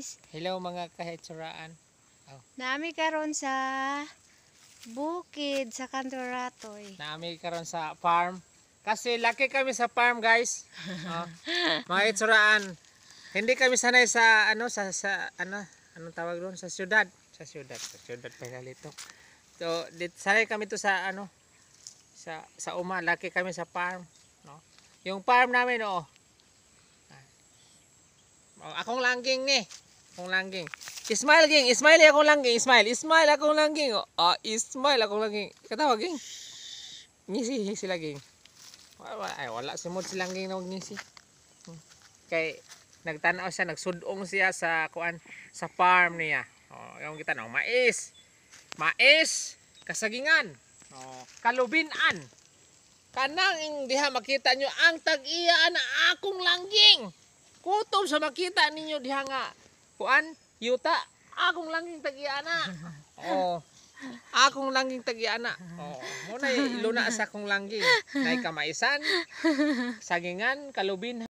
guys. Hello mga kahitsuraan. Nami karon sa bukid sa Kantoratoy. Naami karon sa farm. Kasi laki kami sa farm, guys. Mga kahitsuraan. Hindi kami sanay sa anong tawag doon sa syudad. Sa syudad pa dito. So, sanay kami to sa sa laki kami sa farm, no. Yung farm namin, akong langging ni. Akong langging. Ismail ging, Ismail akong langging, Ismail akong langging. Ismail akong langging. Katawa ging. Ngisi sila ging. Wala sumod silang ging na ngisi. Kay nagtanaw siya, nagsudong siya sa sa farm niya. Yung kita no, mais, kasagingan, kalubinan. Kanang diha makita nyo ang tag-iya na akong langging. Kutob sa makita ninyo diha nga yuta, akong langging tag-iya na. Akong langging tag-iya na. Muna iluna sa akong langging. Nay kamaisan, sagingan, kalubin.